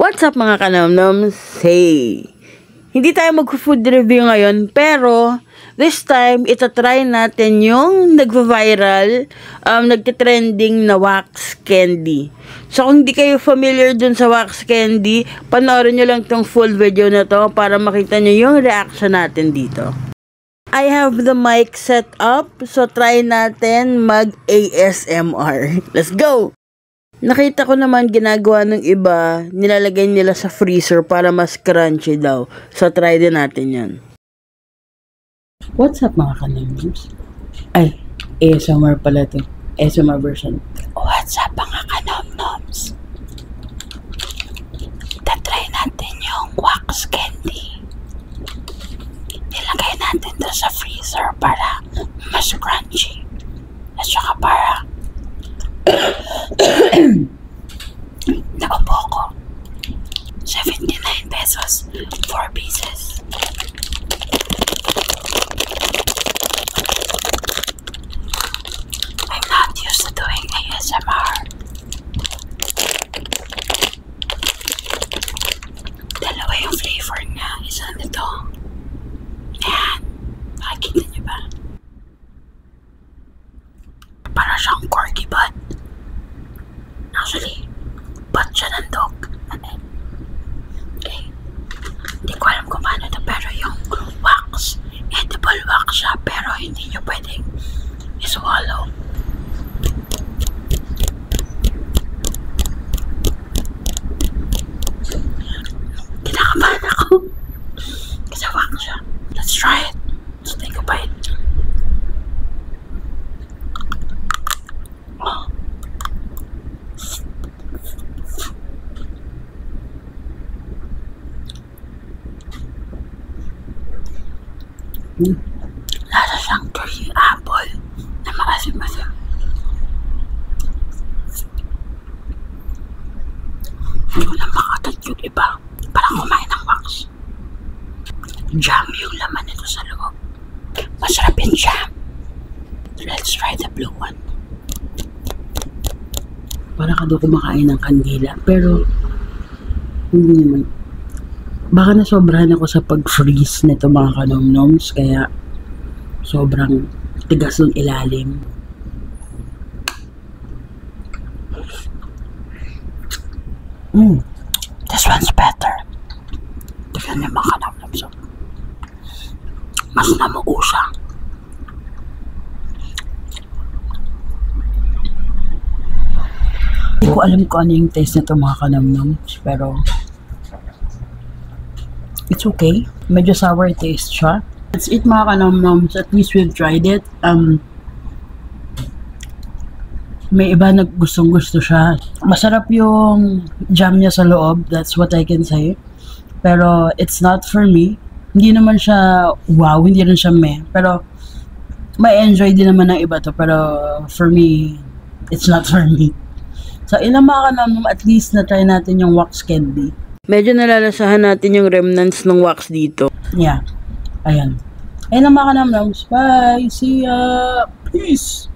What's up mga kanomnoms? Hey! Hindi tayo mag-food review ngayon, pero this time, itatry natin yung nagva-viral, nagtitrending na wax candy. So kung hindi kayo familiar dun sa wax candy, panoorin nyo lang tong full video na to para makita nyo yung reaction natin dito. I have the mic set up, so try natin mag-ASMR. Let's go! Nakita ko naman ginagawa ng iba, nilalagay nila sa freezer para mas crunchy daw. So, try din natin yan. What's up mga kanomnoms? Ay, ASMR pala to. ASMR version. What's up mga kanomnoms? Tatry natin yung wax candy. Nilagay natin to sa freezer para mas crunchy. At saka para naupo ko. 79 pesos, 4 pieces. I'm not used to doing ASMR. Dalawa yung flavor niya. Isa nito. Yan. Makikita niyo ba? Para siyang corgi bud. Actually, ba't siya ng dog? Okay. Hindi ko alam kung paano ito, pero yung wax, edible wax siya, pero hindi nyo pwedeng iswallow. Kinakabahan ako. Kasi wax siya. Let's try it. Let's take a bite. Lasa siyang green apple na maasim-asim. Hindi ko na makagat yung iba. Parang kumain ng wax. Jam yung laman nito sa loob. Masarap yung jam. Let's try the blue one. Parang ka daw kumakain ng kandila. Pero hindi naman. Baka nasobrahan ako sa pag-freeze nito mga kanomnoms, kaya sobrang tigas ng ilalim. This one's better. Tignan niyo mga kanomnoms. Mas namuo siya. Hindi ko alam kung ano yung taste nito mga kanomnoms, pero it's okay. Medyo sour taste siya. That's it mga kanomnoms. At least we've tried it. May iba na gustong-gusto siya. Masarap yung jam niya sa loob. That's what I can say. Pero it's not for me. Hindi naman siya wow. Hindi rin siya meh. Pero may enjoy din naman ng iba to. Pero for me, it's not for me. So ilang mga kanomnoms, at least na-try natin yung wax candy. Medyo nalalasahan natin yung remnants ng wax dito. Yeah. Ayan. Ayun lang mga kanomnoms. Bye! See ya! Peace!